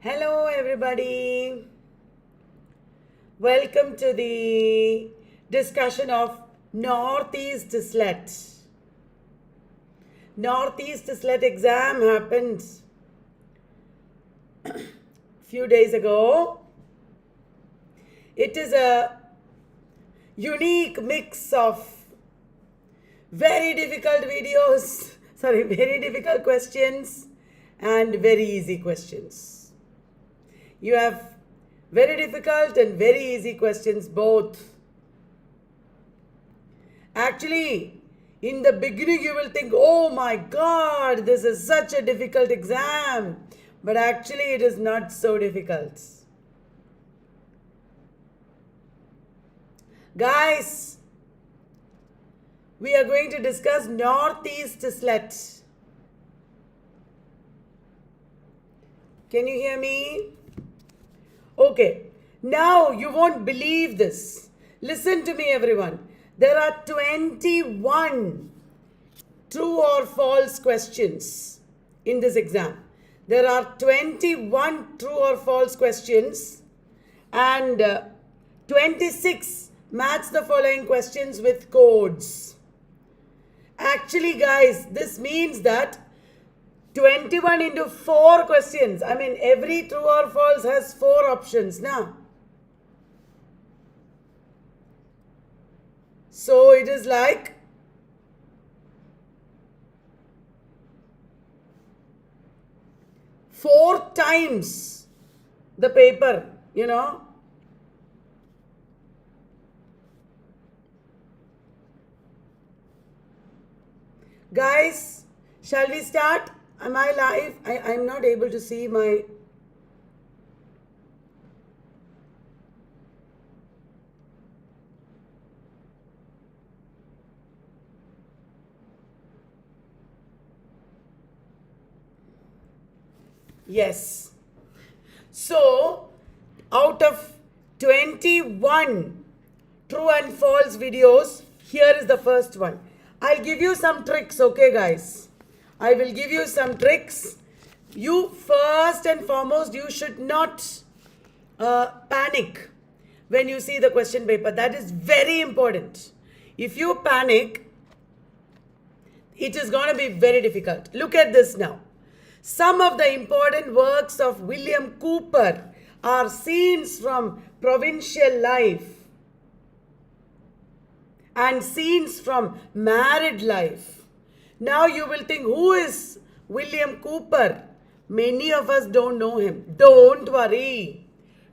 Hello everybody. Welcome to the discussion of Northeast SLET. Northeast SLET exam happened few days ago. It is a unique mix of very difficult very difficult questions and very easy questions. You have very difficult and very easy questions both. Actually, in the beginning you will think, oh my God, this is such a difficult exam. But actually it is not so difficult. Guys, we are going to discuss Northeast SLET. Can you hear me? Okay, now you won't believe this. Listen to me everyone. There are 21 true or false questions in this exam. There are 21 true or false questions and 26 match the following questions with codes. Actually guys, this means that 21 into 4 questions. I mean, every true or false has 4 options now. So it is like 4 times the paper, you know. Guys, shall we start? Am I live? I'm not able to see my... Yes. So, out of 21 true and false videos, here is the first one. I'll give you some tricks, okay guys? I will give you some tricks. You first and foremost, you should not panic when you see the question paper. That is very important. If you panic, it is going to be very difficult. Look at this now. Some of the important works of William Cooper are scenes from provincial life and scenes from married life. Now you will think, who is William Cooper? Many of us don't know him. Don't worry.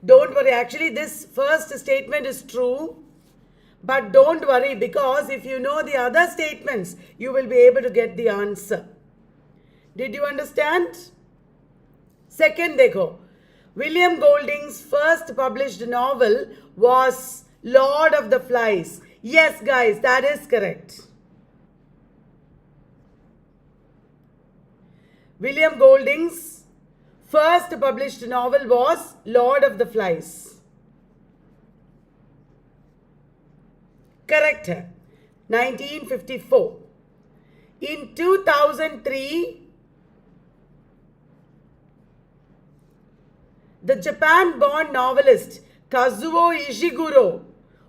Don't worry. Actually, this first statement is true. But don't worry, because if you know the other statements, you will be able to get the answer. Did you understand? Second, dekho. William Golding's first published novel was Lord of the Flies. Yes, guys, that is correct. William Golding's first published novel was Lord of the Flies. Correct hai. 1954. In 2003, the Japan-born novelist Kazuo Ishiguro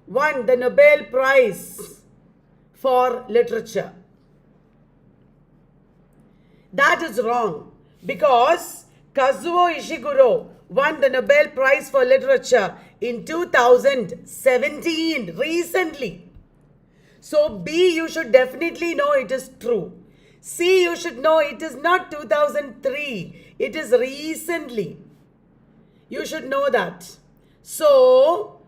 won the Nobel Prize for Literature. That is wrong, because Kazuo Ishiguro won the Nobel Prize for Literature in 2017, recently. So B, you should definitely know it is true. C, you should know it is not 2003, it is recently. You should know that. So,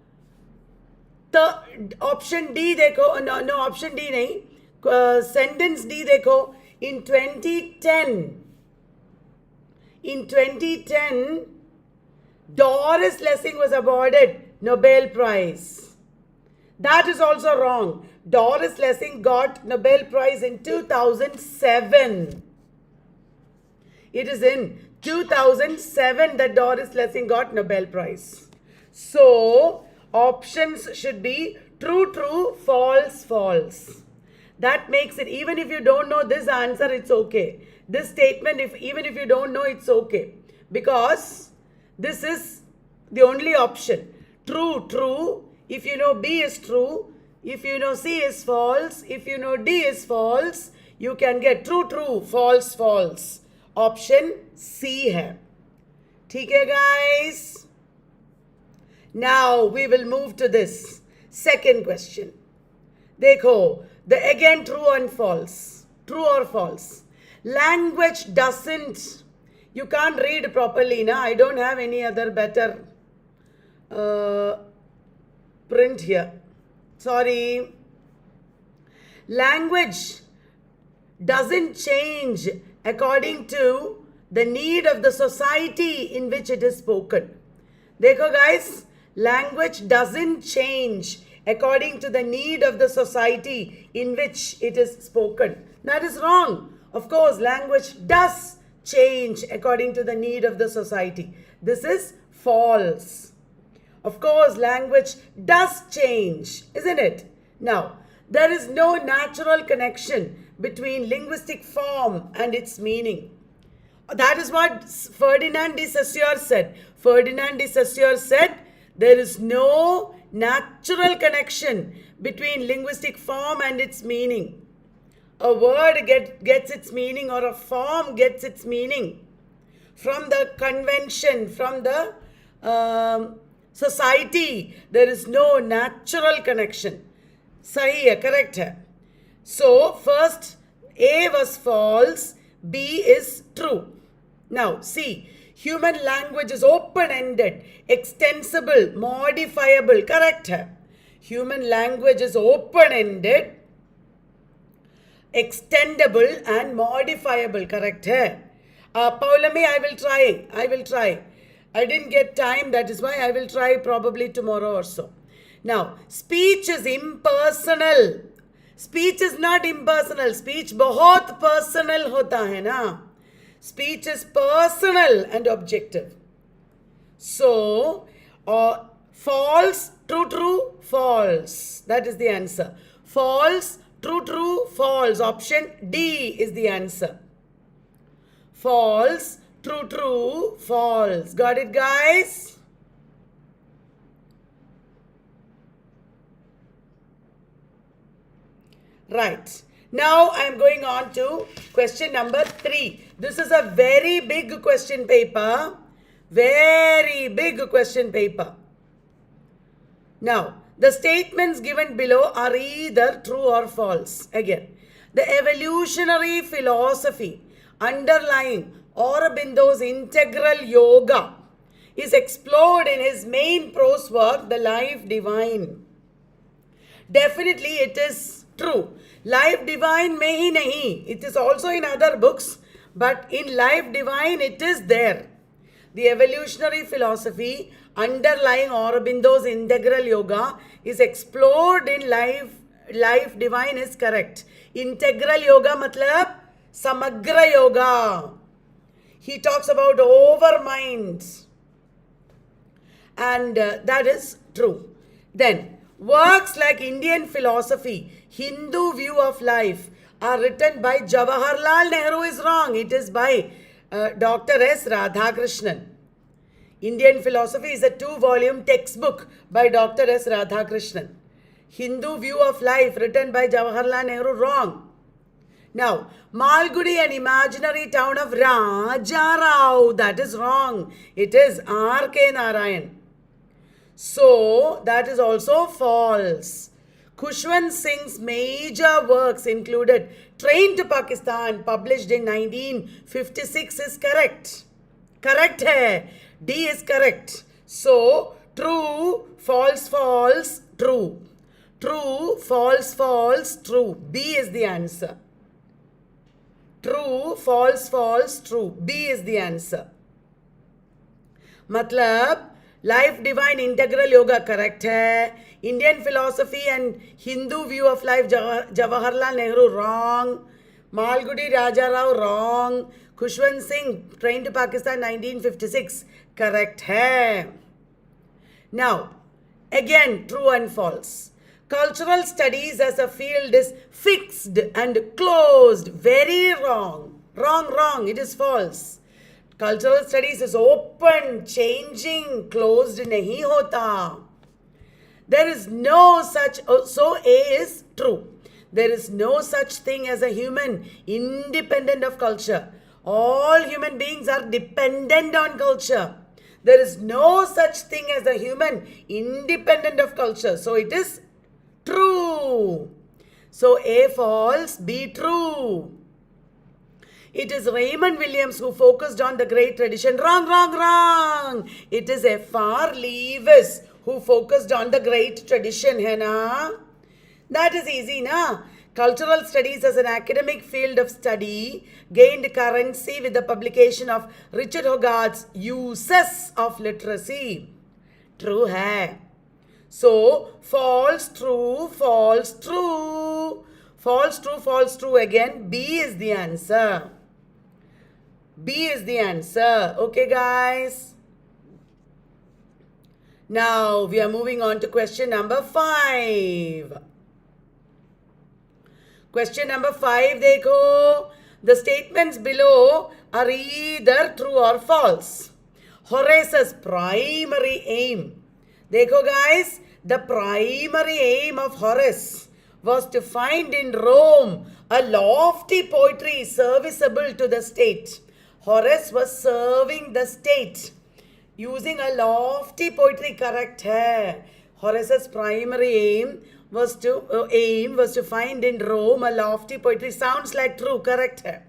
the option D dekho, no option D nahi, sentence D dekho. In 2010, Doris Lessing was awarded Nobel Prize. That is also wrong. Doris Lessing got Nobel Prize in 2007. It is in 2007 that Doris Lessing got Nobel Prize. So, options should be true, true, false, false. That makes it, even if you don't know this answer, it's okay. This statement, even if you don't know, it's okay. Because This is the only option. True, true. If you know B is true, if you know C is false, if you know D is false, you can get true, true, false, false. Option C hai. ठीक है guys? Now we will move to this second question. देखो, again true and false. True or false? Language doesn't. You can't read properly, na? I don't have any other better print here. Sorry. Language doesn't change according to the need of the society in which it is spoken. Dekho guys, language doesn't change according to the need of the society in which it is spoken. That is wrong. Of course, language does change according to the need of the society. This is false. Of course, language does change, isn't it? Now, there is no natural connection between linguistic form and its meaning. That is what Ferdinand de Saussure said. Ferdinand de Saussure said there is no natural connection between linguistic form and its meaning. A word gets its meaning, or a form gets its meaning from the convention, from the society. There is no natural connection. Sahi hai, correct hai. So, first A was false, B is true. Now, see, human language is open-ended, extensible, modifiable, correct hai. Human language is open-ended, extendable and modifiable, correct hai. Paulami, I will try. I didn't get time, that is why I will try probably tomorrow or so. Now, speech is impersonal. Speech is not impersonal. Speech बहुत personal होता है ना. Speech is personal and objective. So, false, true, true, false. That is the answer. False, true, true, false. Option D is the answer. False, true, true, false. Got it, guys? Right. Now I am going on to question number 3. This is a very big question paper. Very big question paper. Now, the statements given below are either true or false. Again, the evolutionary philosophy underlying Aurobindo's integral yoga is explored in his main prose work, The Life Divine. Definitely it is true. Life Divine mein hi nahi. It is also in other books, but in Life Divine it is there. The evolutionary philosophy underlying Aurobindo's integral yoga is explored in Life Divine is correct. Integral yoga matlab samagra yoga. He talks about overmind. And that is true. Then, works like Indian philosophy, Hindu view of life are written by Jawaharlal Nehru is wrong. It is by Dr. S. Radhakrishnan. Indian philosophy is a 2-volume textbook by Dr. S. Radhakrishnan. Hindu view of life written by Jawaharlal Nehru, wrong. Now, Malgudi, an imaginary town of Rajarao, that is wrong. It is R.K. Narayan. So, that is also false. Khushwant Singh's major works included Train to Pakistan, published in 1956, is correct. Correct hai. D is correct. So, true, false, false, true. True, false, false, true. B is the answer. True, false, false, true. B is the answer. Matlab, Life Divine Integral Yoga correct hai. Indian philosophy and Hindu view of life Jawaharlal Nehru wrong. Malgudi Rajarao wrong. Khushwant Singh Train to Pakistan 1956 correct hai. Now, again true and false. Cultural studies as a field is fixed and closed. Very wrong. Wrong, wrong. It is false. Cultural studies is open, changing, closed nahi hota. There is no such, so A is true. There is no such thing as a human independent of culture. All human beings are dependent on culture. There is no such thing as a human independent of culture. So it is true. So A false, B true. It is Raymond Williams who focused on the great tradition. Wrong, wrong, wrong. It is F.R. Lewis who focused on the great tradition. Hai na? That is easy, na? Cultural studies as an academic field of study gained currency with the publication of Richard Hogarth's Uses of Literacy. True hai. So, false, true, false, true. False, true again. B is the answer. B is the answer. Okay, guys. Now, we are moving on to question number 5. Question number 5, dekho. The statements below are either true or false. Horace's primary aim. Dekho, guys. The primary aim of Horace was to find in Rome a lofty poetry serviceable to the state. Horace was serving the state using a lofty poetry, correct hai. Horace's primary aim was to find in Rome a lofty poetry. Sounds like true, correct hai.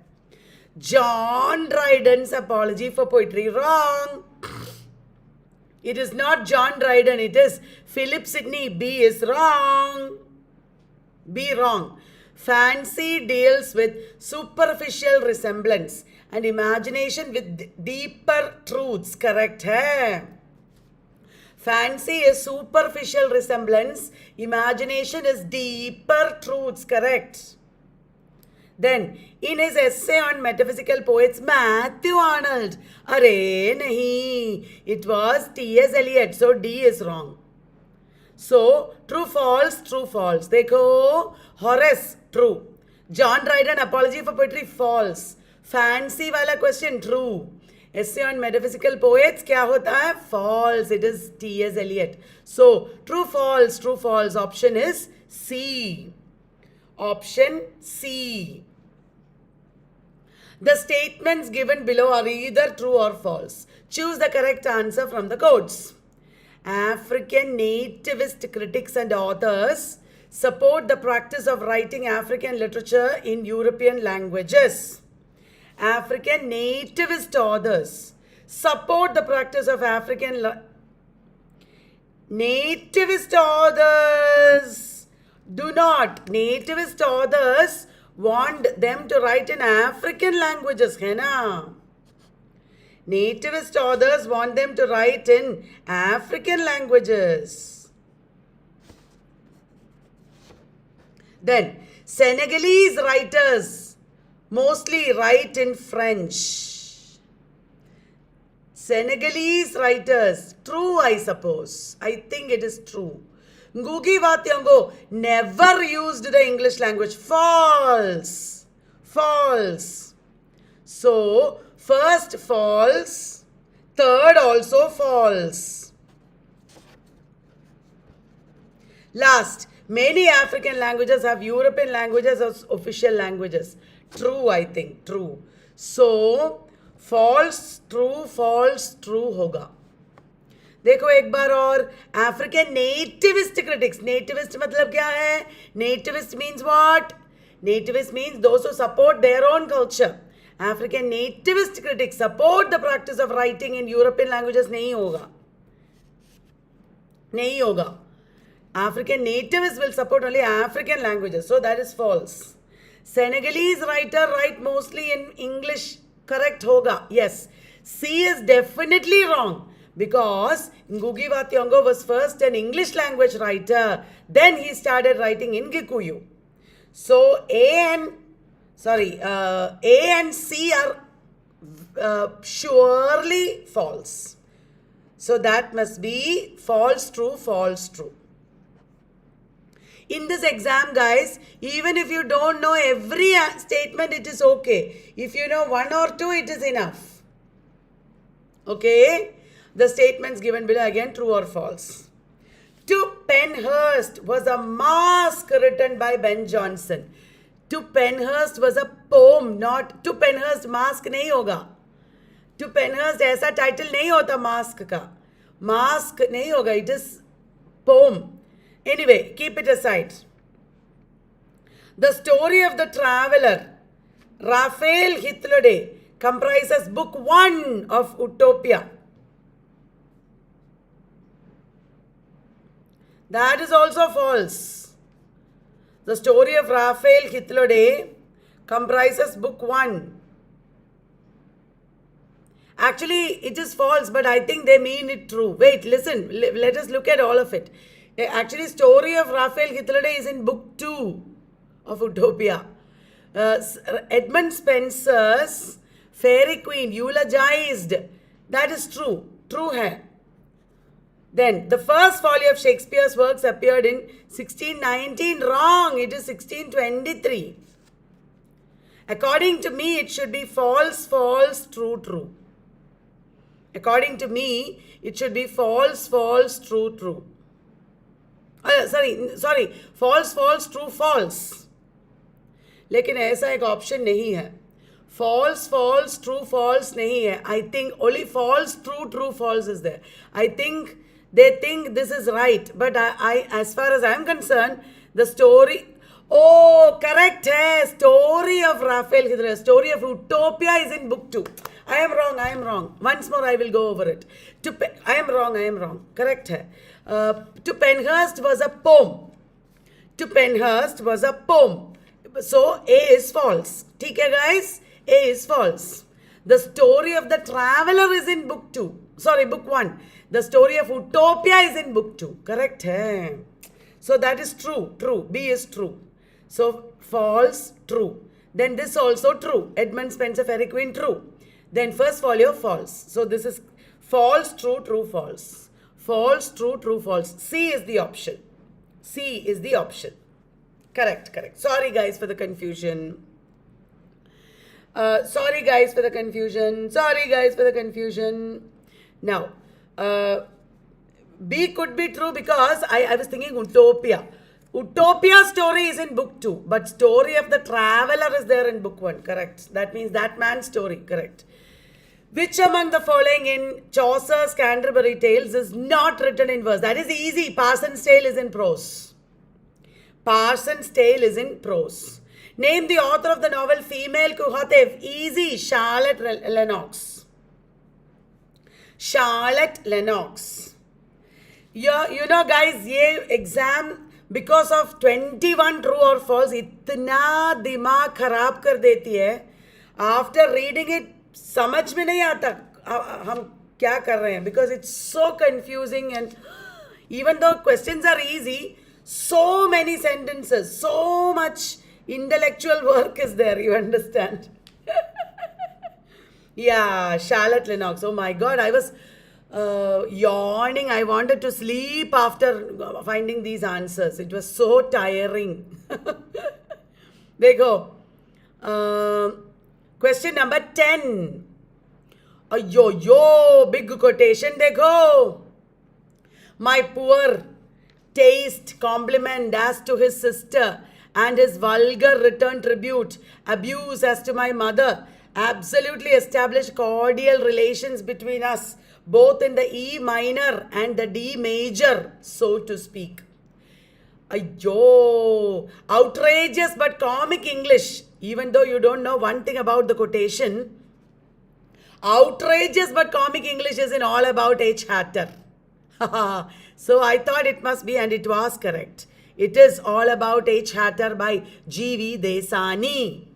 John Dryden's apology for poetry, wrong. It is not John Dryden, it is Philip Sidney. B is wrong. B wrong. Fancy deals with superficial resemblance and imagination with deeper truths. Correct hai? Fancy is superficial resemblance. Imagination is deeper truths. Correct. Then, in his essay on metaphysical poets, Matthew Arnold. Arey nahi. It was T.S. Eliot. So, D is wrong. So, true, false, true, false. Dekho, Horace, true. John Dryden, apology for poetry, false. Fancy wala question, true. Essay on metaphysical poets, kya hota hai? False. It is T.S. Eliot. So, true, false, true, false. Option is C. Option C. The statements given below are either true or false. Choose the correct answer from the quotes. African nativist critics and authors support the practice of writing African literature in European languages. African nativist authors support the practice of nativist authors do not. Nativist authors want them to write in African languages. Hai na? Nativist authors want them to write in African languages. Then, Senegalese writers mostly write in French. Senegalese writers, true I suppose. I think it is true. Ngugi wa Thiong'o never used the English language. False. False. So, first false, third also false. Last, many African languages have European languages as official languages. True, I think, true. So, false, true, होगा. देखो एक बार और, African nativist critics. Nativist मतलब क्या है? Nativist means what? Nativist means those who support their own culture. African nativist critics support the practice of writing in European languages. नहीं होगा. नहीं होगा. African nativists will support only African languages. So that is false. Senegalese writer write mostly in English. Correct hoga. Yes. C is definitely wrong. Because Ngugi wa Thiong'o was first an English language writer. Then he started writing in Gikuyu. So A and C are surely false. So that must be false, true, false, true. In this exam, guys, even if you don't know every statement, it is okay. If you know one or two, it is enough. Okay? The statements given below again, true or false. To Penhurst was a masque written by Ben Jonson. To Penhurst was a poem, not to Penhurst mask नहीं होगा. To Penhurst ऐसा title नहीं होता mask का. Mask नहीं होगा. It is poem. Anyway, keep it aside. The story of the traveler, Raphael Hitlerday, comprises book 1 of Utopia. That is also false. The story of Raphael Hitlerday comprises book 1. Actually, it is false, but I think they mean it true. Wait, listen. Let us look at all of it. Actually, story of Raphael Hitlerday is in book 2 of Utopia. Edmund Spencer's Fairy Queen eulogized. That is true. True hai. Then, the first folio of Shakespeare's works appeared in 1619. Wrong. It is 1623. According to me, it should be false, false, true, true. According to me, it should be false, false, true, true. Sorry. False, false, true, false. लेकिन ऐसा एक option नहीं है. False, false, true, false नहीं है. I think only false, true, true, false is there. I think they think this is right. But I as far as I am concerned, the story... Oh, correct hai. Story of Raphael Hitler. Story of Utopia is in book 2. I am wrong. Once more I will go over it. I am wrong. Correct hai. To Penhurst was a poem. To Penhurst was a poem. So A is false. ठीक है guys? A is false. The story of the traveler is in book 2. Sorry, book 1. The story of Utopia is in book 2. Correct hai. So that is true. True. B is true. So false, true. Then this also true. Edmund Spencer Fairy Queen, true. Then first folio, false. So this is false, true, true, false. False, true, true, false. C is the option. C is the option. Correct. Sorry guys for the confusion. Now, B could be true because I was thinking Utopia. Utopia story is in book 2, but story of the traveler is there in book 1. Correct. That means that man's story. Correct. Which among the following in Chaucer's Canterbury Tales is not written in verse? That is easy. Parson's Tale is in prose. Parson's Tale is in prose. Name the author of the novel Female Kuhatev. Easy. Charlotte Lennox. Charlotte Lennox. Yeah, you know guys, ये exam because of 21 true or false इतना दिमाग खराब कर देती है. After reading it, समझ में नहीं आता हम क्या कर रहे हैं, because it's so confusing, and even though questions are easy, so many sentences, so much intellectual work is there, you understand. Yeah, Charlotte Lennox. Oh my God, I was yawning. I wanted to sleep after finding these answers. It was so tiring. There you go. Question number 10. Yo, big quotation. Dekho. My poor taste compliment as to his sister and his vulgar return tribute, abuse as to my mother, absolutely established cordial relations between us, both in the E minor and the D major, so to speak. Ayyo, outrageous but comic English. Even though you don't know one thing about the quotation, outrageous but comic English is in All About H. Hatter. So I thought it must be, and it was correct. It is All About H. Hatter by G.V. Desani.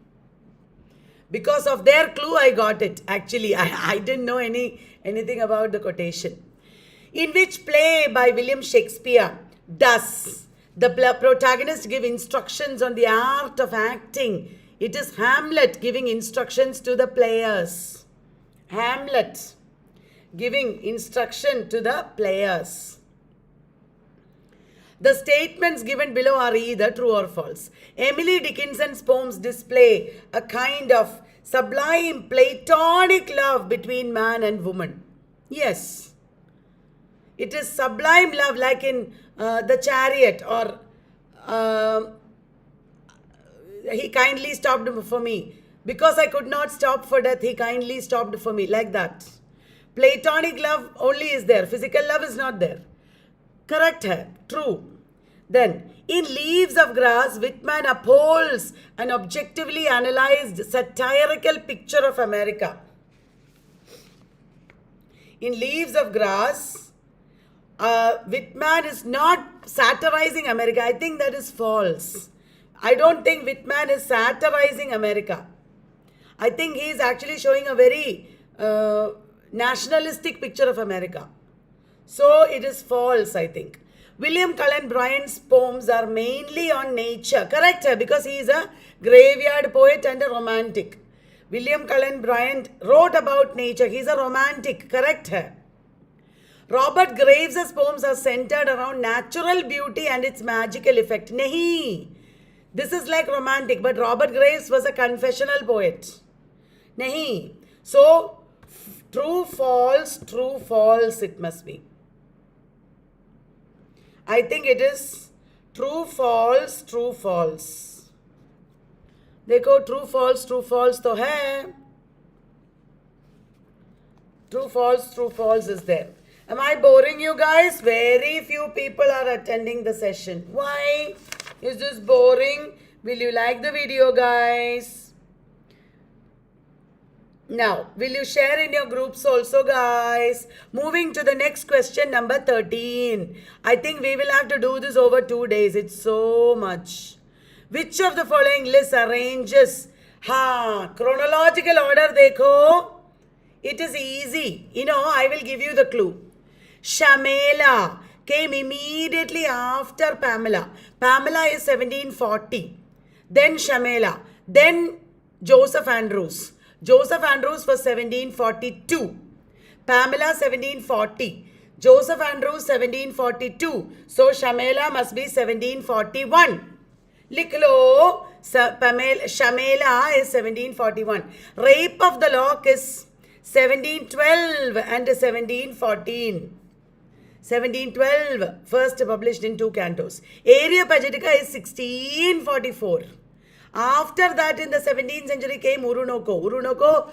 Because of their clue, I got it. Actually, I didn't know anything about the quotation. In which play by William Shakespeare does the protagonist give instructions on the art of acting? It is Hamlet giving instructions to the players. Hamlet giving instruction to the players. The statements given below are either true or false. Emily Dickinson's poems display a kind of sublime platonic love between man and woman. Yes. It is sublime love, like in The Chariot, or he kindly stopped for me. Because I could not stop for death, he kindly stopped for me. Like that. Platonic love only is there. Physical love is not there. Correct hai. True. Then, in Leaves of Grass, Whitman upholds an objectively analyzed satirical picture of America. In Leaves of Grass, Whitman is not satirizing America. I think that is false. I don't think Whitman is satirizing America. I think he is actually showing a very nationalistic picture of America. So it is false, I think. William Cullen Bryant's poems are mainly on nature. Correct, because he is a graveyard poet and a romantic. William Cullen Bryant wrote about nature. He is a romantic. Correct. Robert Graves' poems are centered around natural beauty and its magical effect. Nahi. This is like romantic, but Robert Graves was a confessional poet. Nahi. So, true, false it must be. I think it is true, false. देखो true, false तो है. True, false is there. Am I boring you guys? Very few people are attending the session. Why? Is this boring? Will you like the video, guys? Now, will you share in your groups also, guys? Moving to the next question, number 13. I think we will have to do this over 2 days. It's so much. Which of the following lists arranges? Chronological order, dekho. It is easy. I will give you the clue. Shamela came immediately after Pamela. Pamela is 1740. Then Shamela. Then Joseph Andrews. Joseph Andrews was 1742. Pamela 1740. Joseph Andrews 1742. So Shamela must be 1741. Liklo, Shamela is 1741. Rape of the Lock is 1712 and 1714. 1712, first published in 2 cantos. Areopagitica is 1644. After that, in the 17th century came Urunoko. Urunoko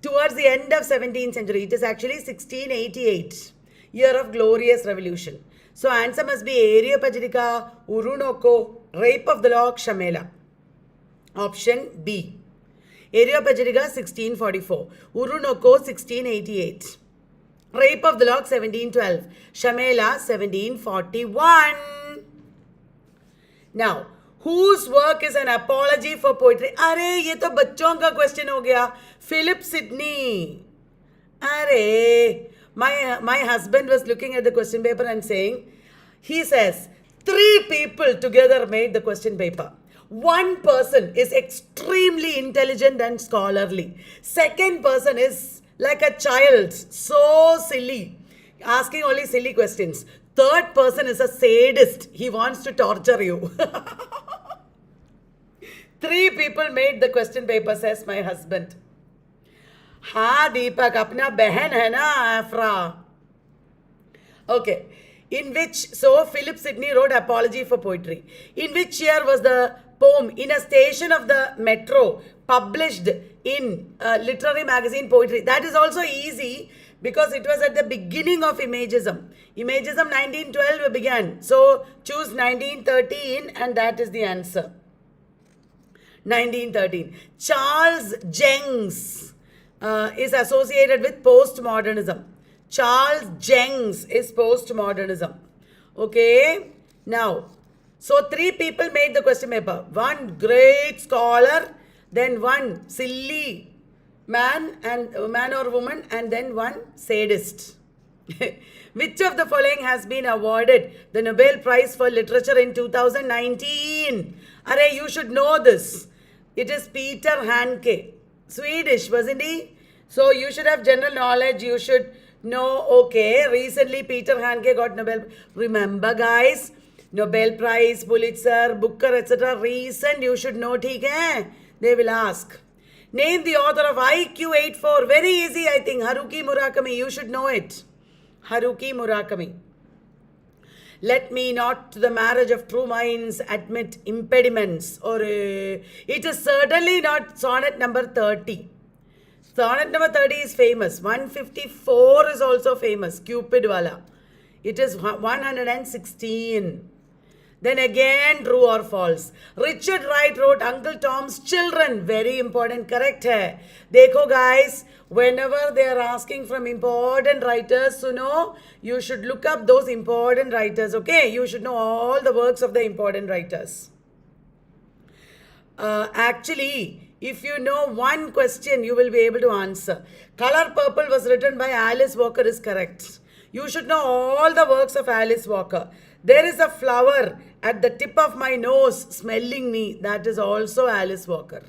towards the end of 17th century. It is actually 1688, year of glorious revolution. So answer must be Areopagitica, Urunoko, Rape of the Lock, Shamela. Option B. Areopagitica 1644. Urunoko 1688. Rape of the Lock 1712. Shamela 1741. Now, whose work is an apology for poetry? अरे ये तो बच्चों का question हो गया. Philip Sidney. अरे, my husband was looking at the question paper and saying, he says, 3 people together made the question paper. One person is extremely intelligent and scholarly. Second person is like a child, so silly, asking only silly questions. Third person is a sadist. He wants to torture you. 3 people made the question paper, says my husband. हाँ दीपक, अपना बहन है ना Afra. Okay. In which, so Philip Sidney wrote Apology for Poetry. In which year was the poem In a Station of the Metro published in literary magazine Poetry? That is also easy because it was at the beginning of Imagism. Imagism 1912 began. So choose 1913 and that is the answer. 1913. Charles Jenks is associated with postmodernism. Charles Jenks is postmodernism. Okay. Now, so 3 people made the question paper. One great scholar, then one silly man or woman, and then one sadist. Which of the following has been awarded the Nobel Prize for Literature in 2019? Arey, you should know this. It is Peter Handke. Swedish, wasn't he? So you should have general knowledge. You should know, okay, recently Peter Handke got Nobel. Remember, guys, Nobel Prize, Pulitzer, Booker, etc. Recent, you should know, theek hai? They will ask. Name the author of IQ 84. Very easy, I think. Haruki Murakami. You should know it. Haruki Murakami. Let me not to the marriage of true minds admit impediments. Or it is certainly not sonnet number 30. Sonnet number 30 is famous. 154 is also famous. Cupid wala. It is 116. Then again, true or false. Richard Wright wrote Uncle Tom's Children. Very important. Correct hai. Dekho guys, whenever they are asking from important writers, suno, you should look up those important writers. Okay? You should know all the works of the important writers. Actually, if you know one question, you will be able to answer. Color Purple was written by Alice Walker is correct. You should know all the works of Alice Walker. There is a flower at the tip of my nose smelling me. That is also Alice Walker.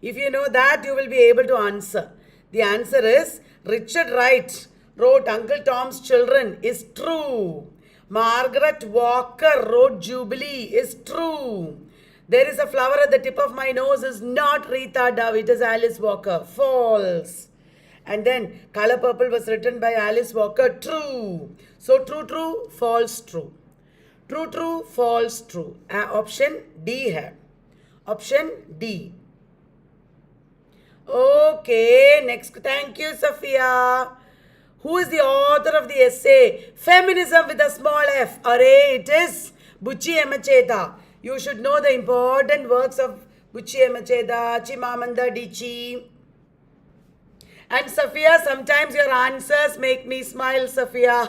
If you know that, you will be able to answer. The answer is Richard Wright wrote Uncle Tom's Children is true. Margaret Walker wrote Jubilee is true. There is a flower at the tip of my nose is not Rita Dove. It is Alice Walker. False. And then Color Purple was written by Alice Walker. True. So true, true, false, true. True, true, false, true. Option D hai. Option D. Okay, next. Thank you, Sophia. Who is the author of the essay Feminism with a small f? Array, it is Buchi Emacheda. You should know the important works of Buchi Emacheda, Chimamanda Adichie. And Sophia, sometimes your answers make me smile, Sophia.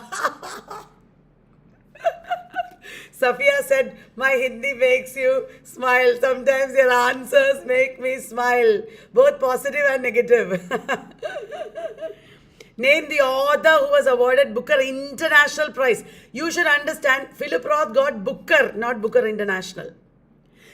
Sophia said, my Hindi makes you smile. Sometimes your answers make me smile. Both positive and negative. Name the author who was awarded Booker International Prize. You should understand, Philip Roth got Booker, not Booker International.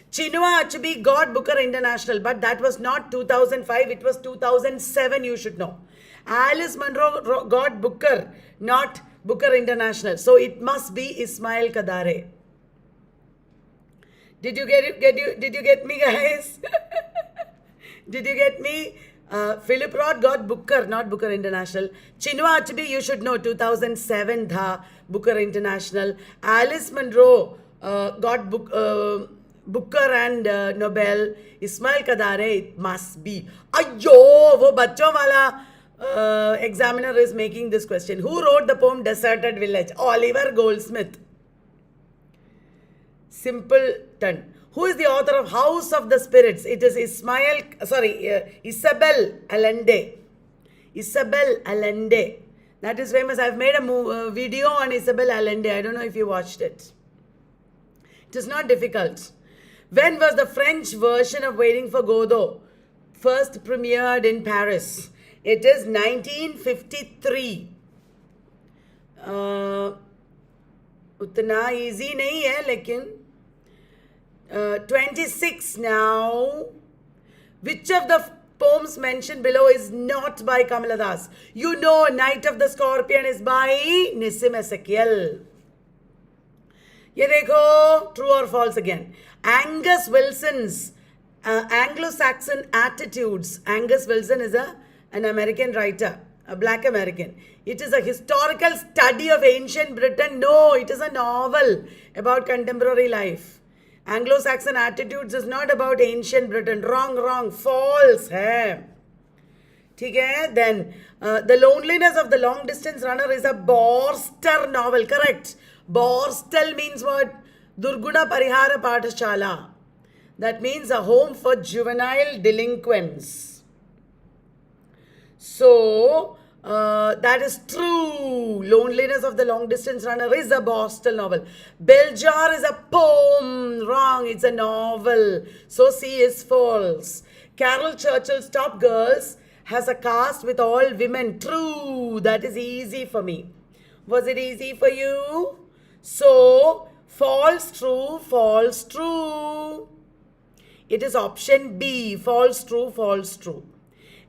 Chinua Achebe got Booker International, but that was not 2005, it was 2007, you should know. Alice Munro got Booker, not Booker International. So it must be Ismail Kadare. Did you get it? Did you get me, guys? Did you get me? Philip Roth got Booker, not Booker International. Chinua Achebe, you should know, 2007 tha Booker International. Alice Munro got Booker and Nobel. Ismail Kadare, it must be. Ayyo, wo bachon wala examiner is making this question. Who wrote the poem Deserted Village? Oliver Goldsmith. Simpleton. Who is the author of House of the Spirits? It is Isabel Allende. Isabel Allende. That is famous. I've made a video on Isabel Allende. I don't know if you watched it. It is not difficult. When was the French version of Waiting for Godot first premiered in Paris? It is 1953. Utna easy nahi hai, lekin 26 now. Which of the poems mentioned below is not by Kamala Das? You know, Night of the Scorpion is by Nissim Ezekiel. Ye dekho, true or false again. Angus Wilson's Anglo-Saxon Attitudes. Angus Wilson is an American writer, a black American. It is a historical study of ancient Britain. No, it is a novel about contemporary life. Anglo-Saxon Attitudes is not about ancient Britain. Wrong, false hai. Okay? Then, The Loneliness of the Long Distance Runner is a Borstar novel. Correct. Borstal means what? Durguna Parihara Pathashala. That means a home for juvenile delinquents. So, that is true. Loneliness of the Long Distance Runner is a Borstal novel. Beljar is a poem. Wrong, it's a novel. So C is false. Carol Churchill's Top Girls has a cast with all women. True, that is easy for me. Was it easy for you? So, false, true, false, true. It is option B. False, true, false, true.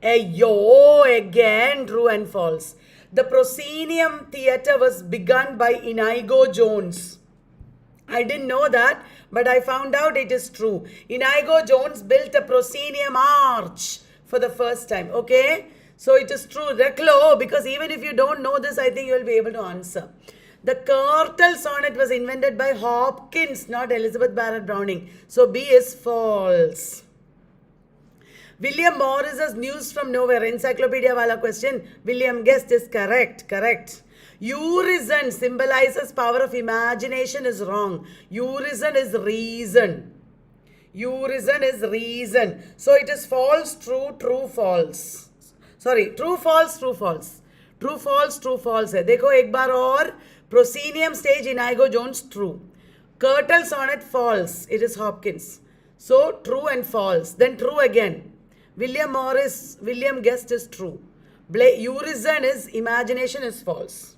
Yo, again, true and false. The proscenium theatre was begun by Inigo Jones. I didn't know that, but I found out it is true. Inigo Jones built a proscenium arch for the first time. Okay? So it is true. Reclo, because even if you don't know this, I think you will be able to answer. The curtal sonnet was invented by Hopkins, not Elizabeth Barrett Browning. So B is false. William Morris's News from Nowhere, Encyclopedia wala question. William guessed is correct. Correct. Urizen symbolizes power of imagination is wrong. Urizen is reason. Urizen is reason. So it is false, true, true, false. Sorry, true, false, true, false. True, false, true, false है. देखो एक बार और. Proscenium stage Inigo Jones true. Curtal sonnet false. It is Hopkins. So true and false. Then true again. William guessed is true. Urizen is imagination is false.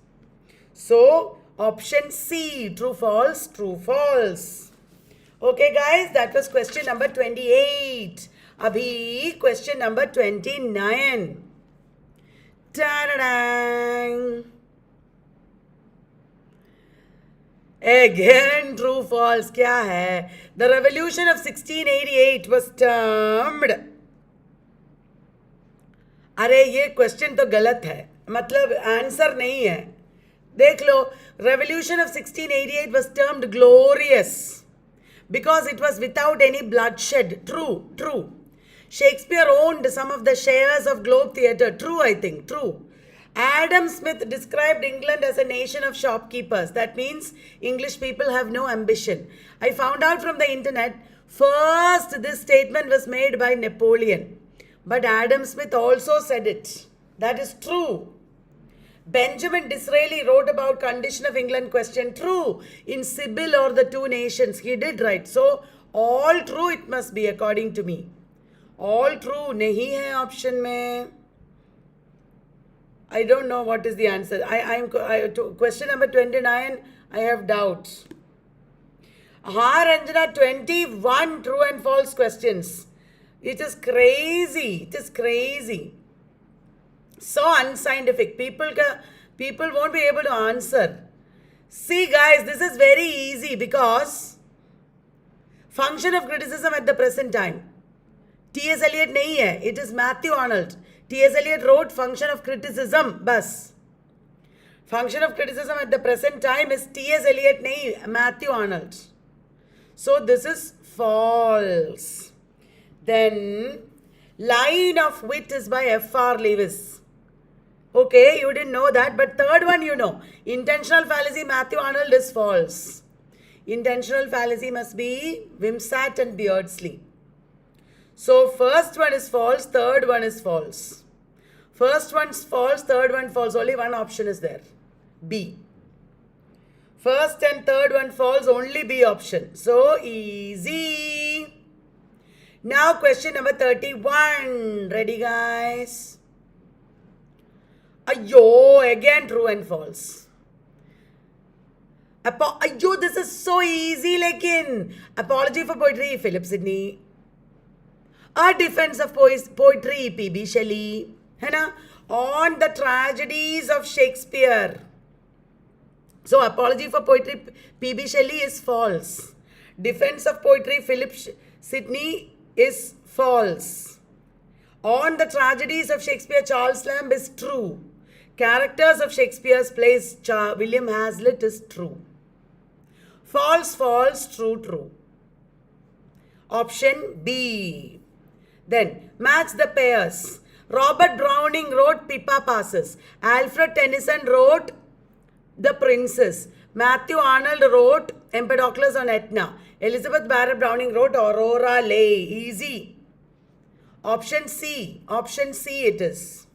So option C, true, false, true, false. Okay guys, that was question number 28. Abhi question number 29. Ta-da-dang. Again true, false. क्या है? The revolution of 1688 was termed. अरे ये question तो गलत है, मतलब answer नहीं है. देख लो, revolution of 1688 was termed glorious because it was without any bloodshed. True, true. Shakespeare owned some of the shares of Globe Theatre. True, I think. True. Adam Smith described England as a nation of shopkeepers. That means English people have no ambition. I found out from the internet, first this statement was made by Napoleon. But Adam Smith also said it. That is true. Benjamin Disraeli wrote about condition of England question. True. In Sibyl or the Two Nations, he did write. So, all true it must be according to me. All true nahi hai option mein. I don't know what is the answer. Question number 29, I have doubts. Ranjana, 21 true and false questions. It is crazy. It is crazy. So unscientific. People won't be able to answer. See guys, this is very easy because function of criticism at the present time. T.S. Eliot nahi hai. It is Matthew Arnold. T.S. Eliot wrote function of criticism. Bas. Function of criticism at the present time is T.S. Eliot nahi, Matthew Arnold. So this is false. Then, line of wit is by F.R. Lewis. Okay, you didn't know that, but third one you know. Intentional fallacy, Matthew Arnold is false. Intentional fallacy must be Wimsatt and Beardsley. So, first one is false, third one is false. First one's false, third one false. Only one option is there. B. First and third one false, only B option. So, easy. Now question number 31. Ready guys? Ayyo, again true and false. Ayyo, this is so easy lekin. Apology for poetry, Philip Sidney. A defense of poetry, P.B. Shelley. है ना? On the tragedies of Shakespeare. So apology for poetry, P.B. Shelley is false. Defense of poetry, Philip Sidney is false. On the tragedies of Shakespeare, Charles Lamb is true. Characters of Shakespeare's plays, William Hazlitt is true. False, false, true, true. Option B. Then, match the pairs. Robert Browning wrote Pippa Passes. Alfred Tennyson wrote The Princess. Matthew Arnold wrote Empedocles on Etna. Elizabeth Barrett Browning wrote Aurora Leigh. Easy. Option C. Option C it is.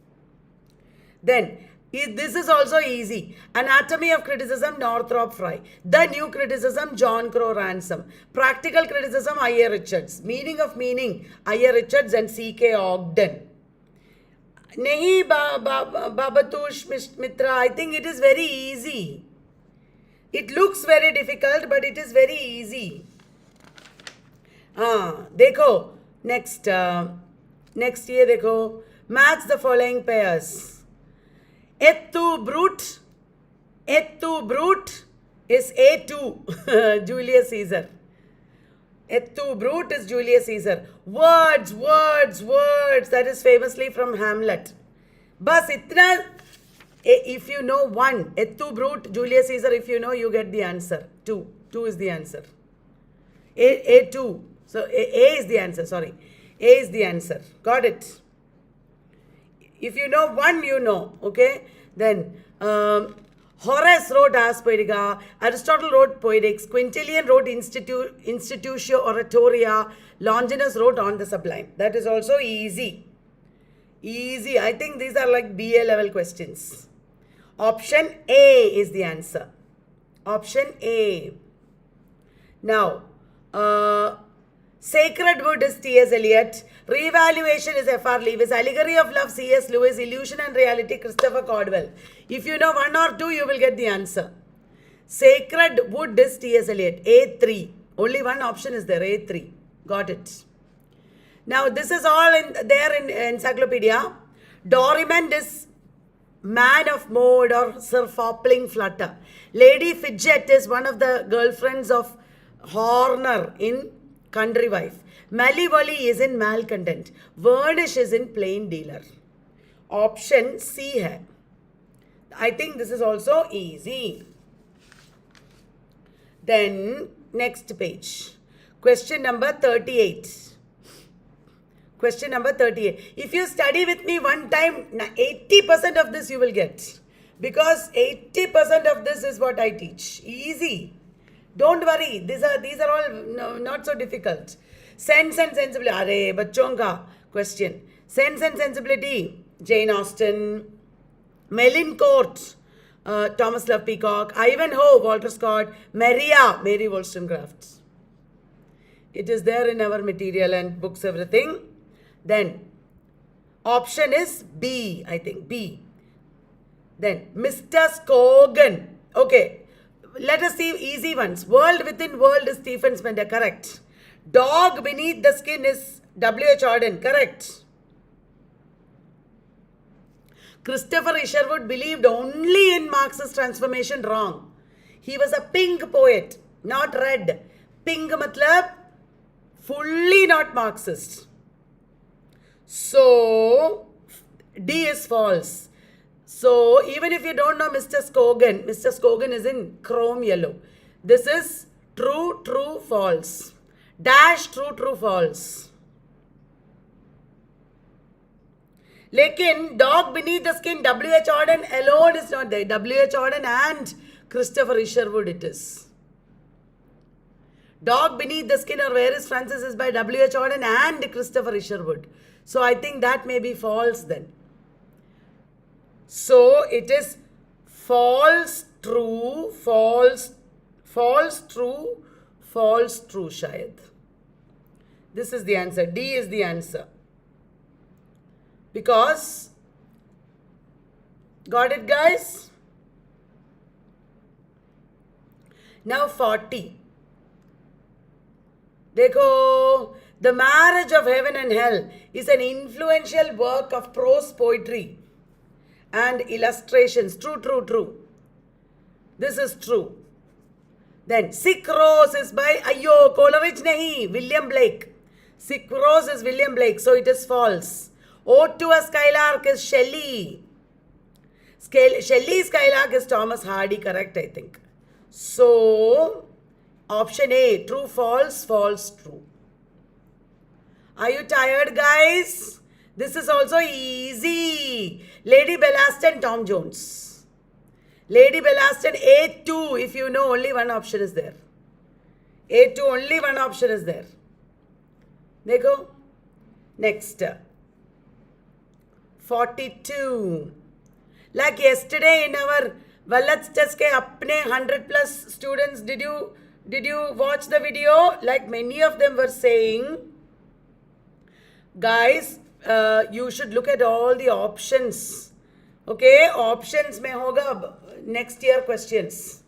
Then, this is also easy. Anatomy of Criticism, Northrop Frye. The New Criticism, John Crowe Ransom. Practical Criticism, I.A. Richards. Meaning of Meaning, I.A. Richards and C.K. Ogden. Nahi, Babatush Mitra, I think it is very easy. It looks very difficult, but it is very easy. देखो, next ये देखो, match the following pairs. Et tu brute, is A2, Julius Caesar. A2 brute is Julius Caesar. Words, words, words. That is famously from Hamlet. Bas itna, if you know one, A2 brute, Julius Caesar, if you know, you get the answer. 2. 2 is the answer. A2. So A is the answer, sorry. A is the answer. Got it? If you know one, you know. Okay? Then, Horace wrote Ars Poetica, Aristotle wrote Poetics, Quintilian wrote Institutio Oratoria, Longinus wrote On the Sublime. That is also easy. Easy. I think these are like BA level questions. Option A is the answer. Option A. Now, Sacred Wood is T.S. Eliot. Revaluation is F.R. Lewis. Allegory of Love, C.S. Lewis. Illusion and Reality, Christopher Caldwell. If you know one or two, you will get the answer. Sacred Wood is T.S. Eliot. A3. Only one option is there. A3. Got it. Now, this is all there in encyclopedia. Dorimond is Man of Mode or Sir Fopling Flutter. Lady Fidget is one of the girlfriends of Horner in Country Wife. Malivoli is in Malcontent. Varnish is in Plain Dealer. Option C hai. I think this is also easy. Then next page. Question number 38. Question number 38. If you study with me one time, 80% of this you will get. Because 80% of this is what I teach. Easy. Don't worry. These are all not so difficult. Sense and Sensibility. Arey, bachon ka question. Sense and Sensibility. Jane Austen. Melincourt. Thomas Love Peacock. Ivanhoe. Walter Scott. Maria. Mary Wollstonecraft. It is there in our material and books, everything. Then, option is B, I think. B. Then, Mr. Scogan. Okay. Let us see easy ones. World Within World is Stephen Spender. Correct. Dog Beneath the Skin is W.H. Auden. Correct. Christopher Isherwood believed only in Marxist transformation. Wrong. He was a pink poet, not red. Pink matlab fully not Marxist. So, D is false. So, even if you don't know Mr. Scogan is in chrome yellow. This is true, true, false. Dash, true, true, false. Lekin, Dog Beneath the Skin, W.H. Auden alone is not there. W.H. Auden and Christopher Isherwood it is. Dog Beneath the Skin or Where is Francis is by W.H. Auden and Christopher Isherwood. So, I think that may be false then. So, it is false, true, false, false, true, false, true, shayad. This is the answer. D is the answer. Because, got it guys? Now 40. Dekho, The Marriage of Heaven and Hell is an influential work of prose poetry and illustrations. True, true, true. This is true. Then, Sick Rose is by Coleridge nahi, William Blake. Sick Rose is William Blake, so it is false. Ode to a Skylark is Shelley. Shelley's Skylark is Thomas Hardy, correct, I think. So, option A, true, false, false, true. Are you tired, guys? This is also easy. Lady Bellaston, Tom Jones. Lady Bellaston, A2, if you know, only one option is there. A2, only one option is there. Dekho. Next. 42. Like yesterday in our Vallat's test ke apne 100 plus students, did you watch the video? Like many of them were saying, guys, you should look at all the options. Okay, options mein hoga next year questions.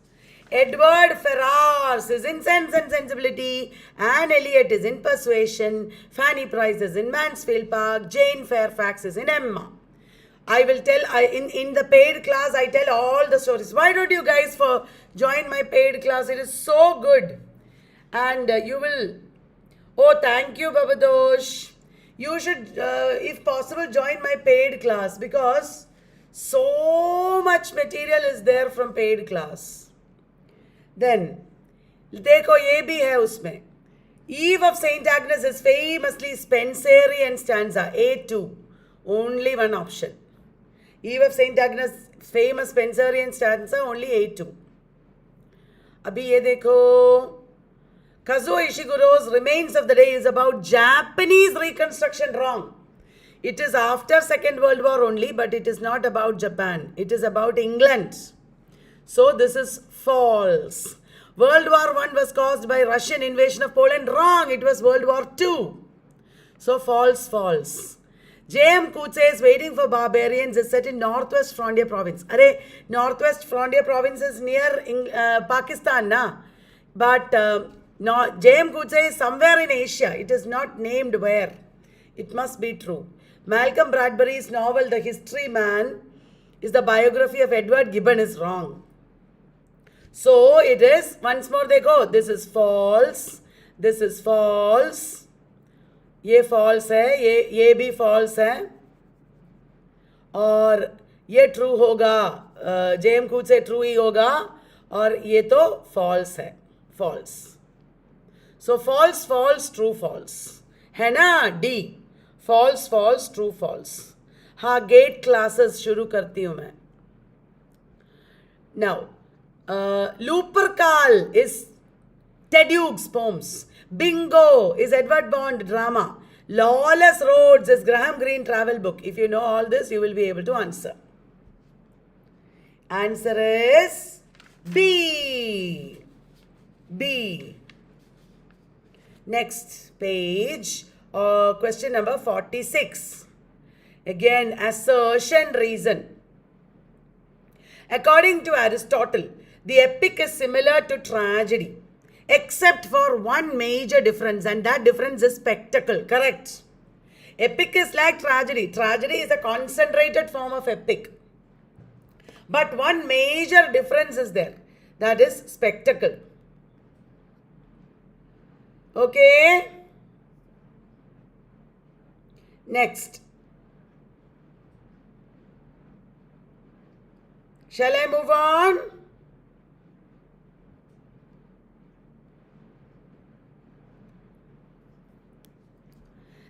Edward Ferrars is in Sense and Sensibility. Anne Elliot is in Persuasion. Fanny Price is in Mansfield Park. Jane Fairfax is in Emma. I will tell, in the paid class, I tell all the stories. Why don't you guys join my paid class? It is so good. And you will, oh, thank you, Babadosh. You should, if possible, join my paid class because so much material is there from paid class. Then, देखो ये भी है उसमें. Eve of Saint Agnes is famously Spenserian stanza, A2. Only one option. Eve of Saint Agnes, famous Spenserian stanza, only A2. अभी ये देखो. Kazuo Ishiguro's Remains of the Day is about Japanese reconstruction. Wrong. It is after Second World War only, but it is not about Japan. It is about England. So this is false. World War I was caused by Russian invasion of Poland. Wrong. It was World War II. So false, false. J.M. Coetze's Waiting for Barbarians is set in Northwest Frontier Province. Arey, Northwest Frontier Province is near Pakistan, na? But J.M. Coetzee is somewhere in Asia. It is not named where. It must be true. Malcolm Bradbury's novel The History Man is the biography of Edward Gibbon is wrong. So it is, once more they go, this is false, this is false, ये false है, ये भी false है, और ये true होगा, J.M. Coetzee true ही होगा, और ये तो false है, false. So false, false, true, false. है ना D. False, false, true, false. हाँ, gate classes शुरू करती हूँ मैं. Now, Lupercal is Ted Hughes' poems. Bingo is Edward Bond drama. Lawless Roads is Graham Greene travel book. If you know all this, you will be able to answer. Answer is B. B. Next page, question number 46. Again, assertion, reason. According to Aristotle, the epic is similar to tragedy, except for one major difference, and that difference is spectacle. Correct. Epic is like tragedy. Tragedy is a concentrated form of epic. But one major difference is there. That is spectacle. Okay. Next. Shall I move on?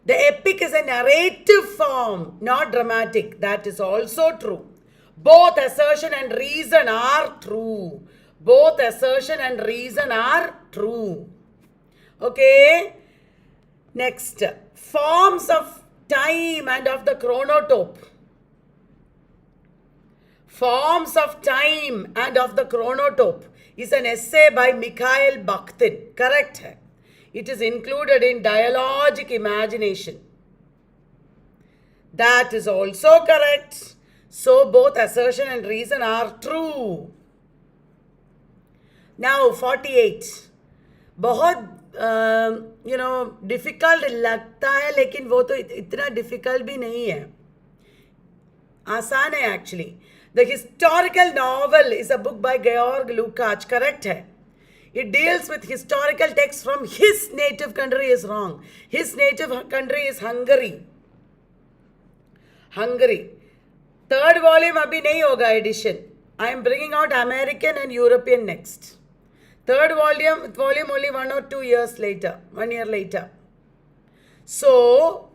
The epic is a narrative form, not dramatic. That is also true. Both assertion and reason are true. Both assertion and reason are true. Okay. Next. Forms of time and of the chronotope. Forms of Time and of the Chronotope is an essay by Mikhail Bakhtin. Correct hai. It is included in Dialogic Imagination. That is also correct. So both assertion and reason are true. Now 48. बहुत difficult लगता है, लेकिन वो तो इतना difficult भी नहीं है. आसान है actually. The historical novel is a book by Georg Lukács. Correct hai. It deals with historical texts from his native country is wrong. His native country is Hungary. Hungary. Third volume abhi nahi hoga edition. I am bringing out American and European next. Third volume only 1 or 2 years later. 1 year later. So,